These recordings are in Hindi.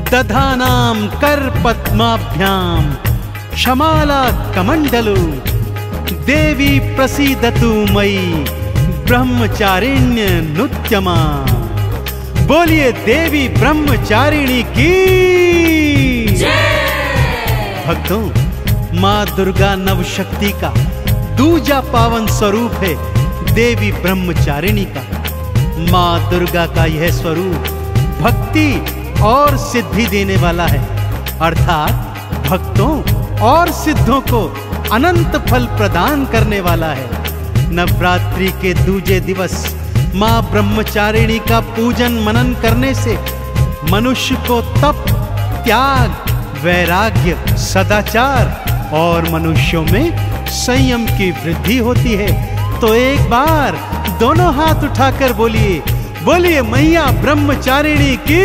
दधानां कर पद्माभ्यां क्षमाला कमंडलु देवी प्रसीदतु मयि ब्रह्मचारिण्य नुत्यमा। बोलिए देवी ब्रह्मचारिणी की जय। भक्तों, माँ दुर्गा नवशक्ति का दूजा पावन स्वरूप है देवी ब्रह्मचारिणी का। माँ दुर्गा का यह स्वरूप भक्ति और सिद्धि देने वाला है, अर्थात भक्तों और सिद्धों को अनंत फल प्रदान करने वाला है। नवरात्रि के दूजे दिवस माँ ब्रह्मचारिणी का पूजन मनन करने से मनुष्य को तप, त्याग, वैराग्य, सदाचार और मनुष्यों में संयम की वृद्धि होती है। तो एक बार दोनों हाथ उठाकर बोलिए, बोलिए मैया ब्रह्मचारिणी की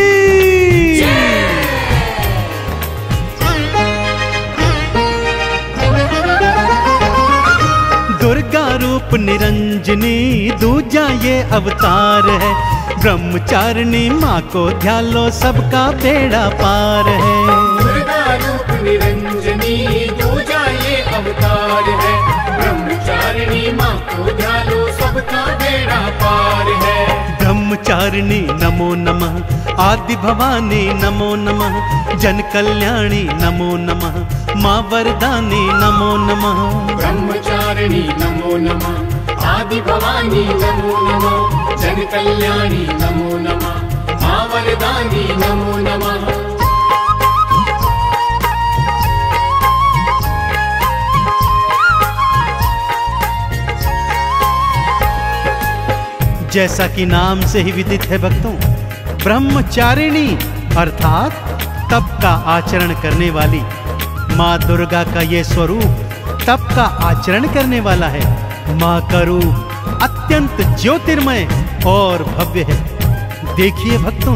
दुर्गा रूप निरंजनी दूजा ये अवतार है। ब्रह्मचारिणी माँ को ध्यालो सबका बेड़ा पार है। दुर्गा रूप निरंजनी दूजा ये अवतार है। ब्रह्मचारिणी माँ को ध्यालो सबका बेड़ा पार है। ब्रह्मचारिणी नमो नमः, आदि भवानी नमो नमः, जन कल्याणी नमो नमः, माँ वरदानी नमो नमः। ब्रह्मचारिणी नमो नमः, आदि भवानी नमो नमः, जन कल्याणी नमो नमः, माँ वरदानी नमो नमः। जैसा कि नाम से ही विदित है भक्तों, ब्रह्मचारिणी अर्थात तप का आचरण करने वाली माँ दुर्गा का ये स्वरूप तप का आचरण करने वाला है। माँ का रूप अत्यंत ज्योतिर्मय और भव्य है। देखिए भक्तों,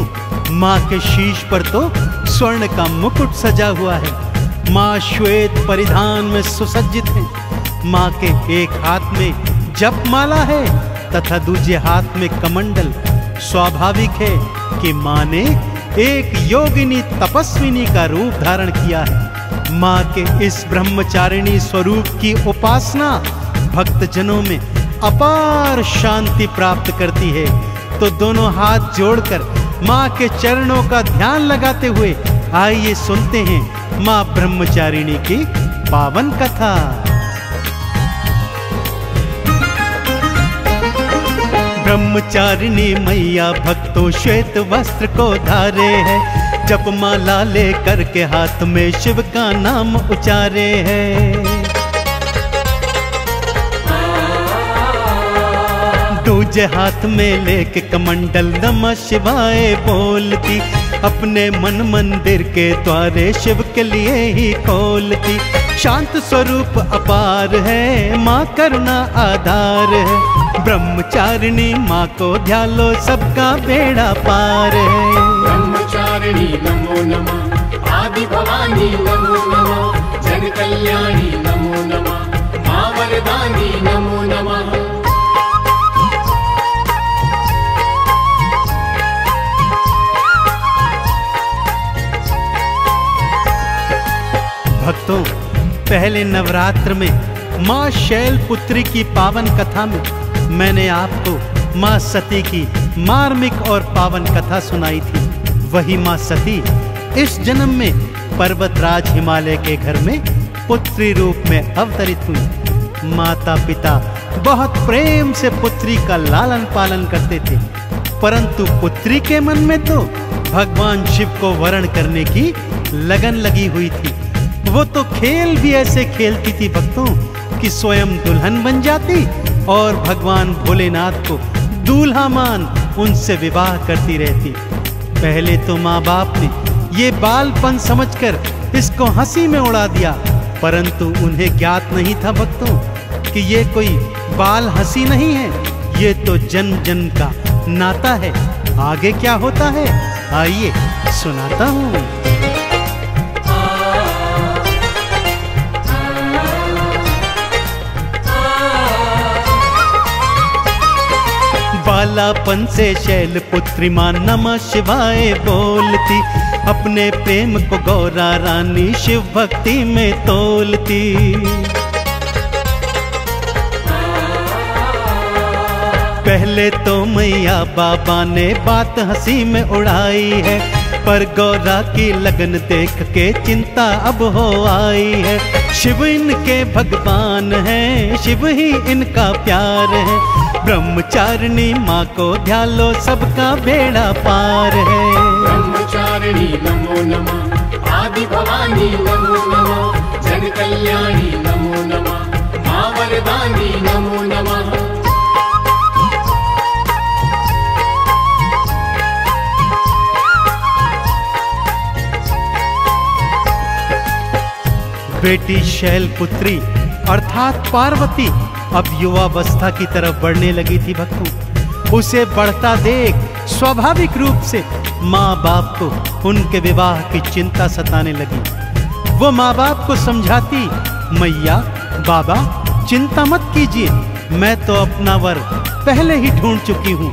माँ के शीश पर तो स्वर्ण का मुकुट सजा हुआ है। माँ श्वेत परिधान में सुसज्जित है। माँ के एक हाथ में जपमाला है तथा दूसरे हाथ में कमंडल। स्वाभाविक है कि माँ ने एक योगिनी तपस्विनी का रूप धारण किया है। माँ के इस ब्रह्मचारिणी स्वरूप की उपासना भक्तजनों में अपार शांति प्राप्त करती है। तो दोनों हाथ जोड़कर माँ के चरणों का ध्यान लगाते हुए आइए सुनते हैं माँ ब्रह्मचारिणी की पावन कथा। ब्रह्मचारिणी मैया भक्तों श्वेत वस्त्र को धारे है। जपमाला लेकर के हाथ में शिव का नाम उचारे है। दूजे हाथ में लेके कमंडल नमः शिवाय बोलती। अपने मन मंदिर के द्वारे शिव के लिए ही खोलती। शांत स्वरूप अपार है, माँ करुणा आधार है। ब्रह्मचारिणी माँ को ध्यालो सबका बेड़ा पार है। ब्रह्मचारिणी नमो नमः, आदि भवानी नमो नमः, जन कल्याणी नमो नमः, माँ वरदानी नमो नमः। भक्तों, पहले नवरात्र में माँ शैलपुत्री की पावन कथा में मैंने आपको माँ सती की मार्मिक और पावन कथा सुनाई थी। वही माँ सती इस जन्म में पर्वतराज हिमालय के घर में पुत्री रूप में अवतरित हुई। माता पिता बहुत प्रेम से पुत्री का लालन पालन करते थे, परंतु पुत्री के मन में तो भगवान शिव को वरण करने की लगन लगी हुई थी। वो तो खेल भी ऐसे खेलती थी भक्तों कि स्वयं दुल्हन बन जाती और भगवान भोलेनाथ को दूल्हा मान उनसे विवाह करती रहती। पहले तो माँ बाप ने ये बालपन समझकर इसको हंसी में उड़ा दिया, परंतु उन्हें ज्ञात नहीं था भक्तों कि ये कोई बाल हंसी नहीं है, ये तो जन्म जन्म का नाता है। आगे क्या होता है आइए सुनाता हूँ। बालापन से शैलपुत्री मां नमः शिवाय बोलती, अपने प्रेम को गौरा रानी शिव भक्ति में तोलती। पहले तो मैया बाबा ने बात हंसी में उड़ाई है, पर गौरा की लगन देख के चिंता अब हो आई है। शिव इनके भगवान हैं, शिव ही इनका प्यार है, ब्रह्मचारिणी माँ को ध्यालो सबका बेड़ा पार है। ब्रह्मचारिणी नमो नमः, आदि भवानी नमो नमः, जन कल्याणी नमो नमः, माँ वरदानी नमो नमः। बेटी शैलपुत्री अर्थात पार्वती अब युवावस्था की तरफ बढ़ने लगी थी भक्तों। उसे बढ़ता देख स्वाभाविक रूप से माँ बाप को उनके विवाह की चिंता सताने लगी। वो माँ बाप को समझाती, मैया बाबा चिंता मत कीजिए, मैं तो अपना वर पहले ही ढूंढ चुकी हूँ।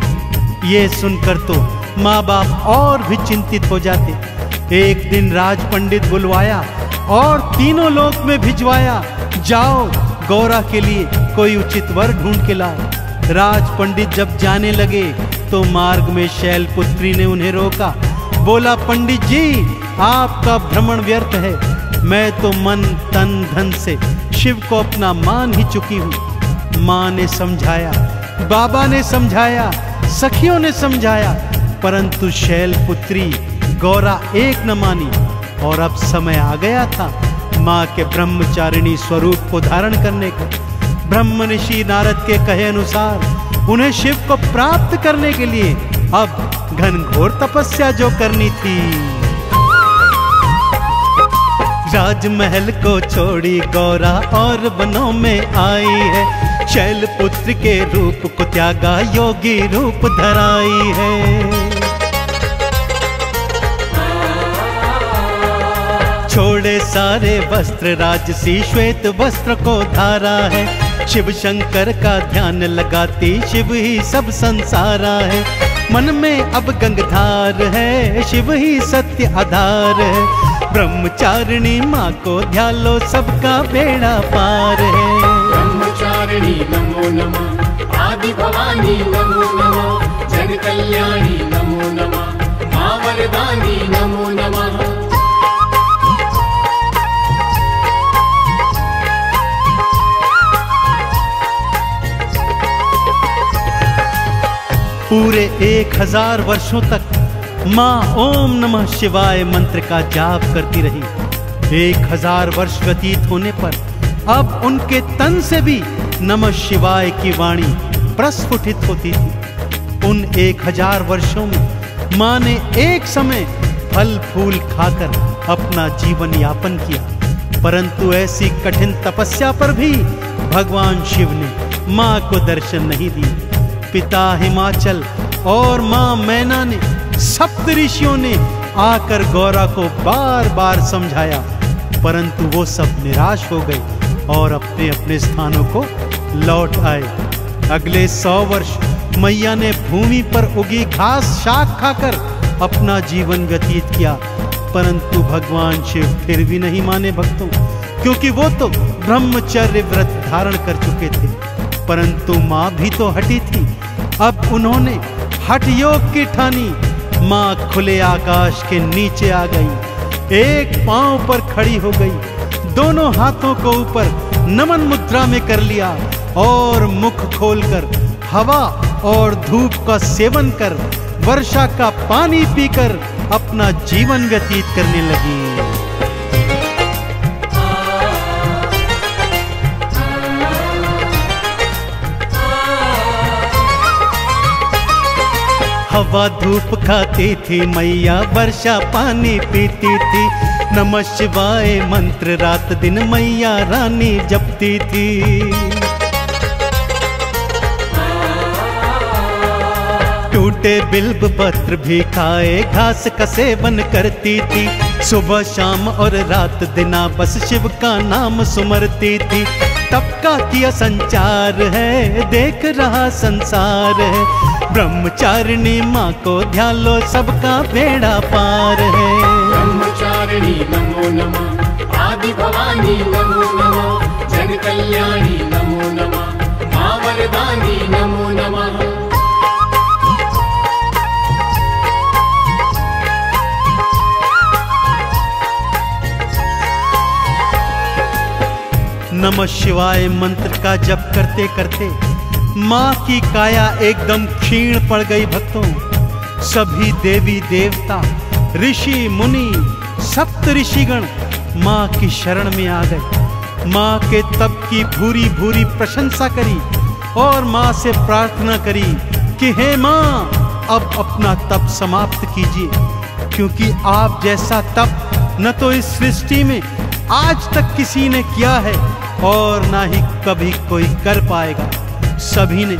ये सुनकर तो माँ बाप और भी चिंतित हो जाते। एक दिन राज पंडित बुलवाया और तीनों लोक में भिजवाया, जाओ गौरा के लिए कोई उचित वर ढूंढ के लाओ। राज पंडित जब जाने लगे तो मार्ग में शैलपुत्री ने उन्हें रोका। बोला, पंडित जी आपका भ्रमण व्यर्थ है, मैं तो मन तन धन से शिव को अपना मान ही चुकी हूँ। माँ ने समझाया, बाबा ने समझाया, सखियों ने समझाया, परंतु शैलपुत्री गौरा एक न मानी। और अब समय आ गया था माँ के ब्रह्मचारिणी स्वरूप को धारण करने का। ब्रह्म ऋषि नारद के कहे अनुसार उन्हें शिव को प्राप्त करने के लिए अब घनघोर तपस्या जो करनी थी। राजमहल को छोड़ी गौरा और वनों में आई है, शैलपुत्र के रूप को त्यागा योगी रूप धराई है। छोड़े सारे वस्त्र राजसी श्वेत वस्त्र को धारा है, शिव शंकर का ध्यान लगाती शिव ही सब संसारा है। मन में अब गंगाधार है, शिव ही सत्य आधार है, ब्रह्मचारिणी माँ को ध्यालो सबका बेड़ा पार है। ब्रह्मचारिणी नमो नमः, आदि भवानी नमो नमः, जन कल्याणी नमो नमः, माँ वरदानी नमो नमः। पूरे 1000 वर्षों तक माँ ओम नमः शिवाय मंत्र का जाप करती रही। 1000 वर्ष व्यतीत होने पर अब उनके तन से भी नमः शिवाय की वाणी प्रस्फुटित होती थी। उन 1000 वर्षों में माँ ने एक समय फल फूल खाकर अपना जीवन यापन किया, परंतु ऐसी कठिन तपस्या पर भी भगवान शिव ने माँ को दर्शन नहीं दिए। पिता हिमाचल और माँ मैना ने, सप्त ऋषियों ने आकर गौरा को बार बार समझाया, परंतु वो सब निराश हो गए और अपने अपने स्थानों को लौट आए। अगले 100 वर्ष मैया ने भूमि पर उगी घास शाक खाकर अपना जीवन व्यतीत किया, परंतु भगवान शिव फिर भी नहीं माने भक्तों, क्योंकि वो तो ब्रह्मचर्य व्रत धारण कर चुके थे। परंतु माँ भी तो हटी थी। अब उन्होंने हठ योग की ठानी। माँ खुले आकाश के नीचे आ गई, एक पांव पर खड़ी हो गई, दोनों हाथों को ऊपर नमन मुद्रा में कर लिया और मुख खोलकर हवा और धूप का सेवन कर वर्षा का पानी पीकर अपना जीवन व्यतीत करने लगी। हवा धूप खाती थी मैया, वर्षा पानी पीती थी, नमः शिवाय मंत्र रात दिन मैया रानी जपती थी। टूटे बिल्व पत्र भी खाए घास का सेवन करती थी, सुबह शाम और रात दिना बस शिव का नाम सुमरती थी। तप का किया संचार है, देख रहा संसार है। ब्रह्मचारिणी माँ को ध्यान लो, सबका बेड़ा पार है। ब्रह्मचारिणी नमो नमः, आदि भवानी नमो नमः, जन कल्याणी नमो नमः, माँ वरदानी नमो नमः। नमः शिवाय मंत्र का जप करते करते माँ की काया एकदम क्षीण पड़ गई भक्तों। सभी देवी देवता, ऋषि मुनि, सप्त ऋषिगण माँ की शरण में आ गए। माँ के तप की भूरी भूरी प्रशंसा करी और माँ से प्रार्थना करी कि हे माँ, अब अपना तप समाप्त कीजिए, क्योंकि आप जैसा तप न तो इस सृष्टि में आज तक किसी ने किया है और ना ही कभी कोई कर पाएगा। सभी ने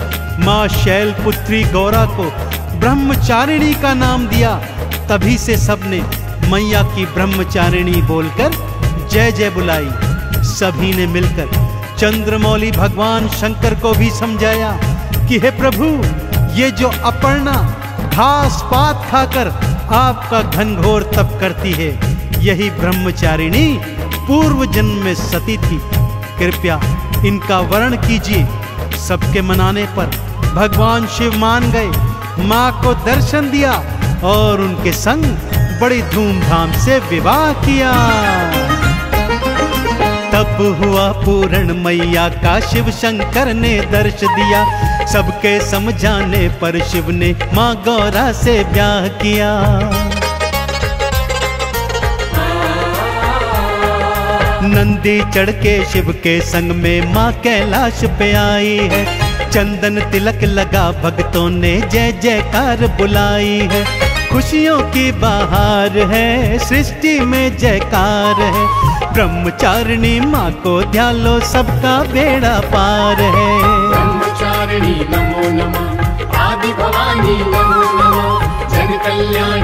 माँ शैलपुत्री गौरा को ब्रह्मचारिणी का नाम दिया। तभी से सबने मैया की ब्रह्मचारिणी बोलकर जय जय बुलाई। सभी ने मिलकर चंद्रमौली भगवान शंकर को भी समझाया कि हे प्रभु, ये जो अपर्णा घास पात खाकर आपका घनघोर तप करती है, यही ब्रह्मचारिणी पूर्व जन्म में सती थी। कृपया इनका वर्ण कीजिए। सबके मनाने पर भगवान शिव मान गए, माँ को दर्शन दिया और उनके संग बड़ी धूमधाम से विवाह किया। तब हुआ पूर्ण मैया का शिव शंकर ने दर्श दिया। सबके समझाने पर शिव ने माँ गौरा से ब्याह किया। नंदी चढ़ के शिव के संग में माँ कैलाश पे आई है। चंदन तिलक लगा भक्तों ने जय जयकार बुलाई है। खुशियों की बहार है, सृष्टि में जयकार है। ब्रह्मचारिणी माँ को ध्यान लो, सबका बेड़ा पार है। ब्रह्मचारिणी नमो नमः, आदि भवानी नमो नमः, जन कल्याणी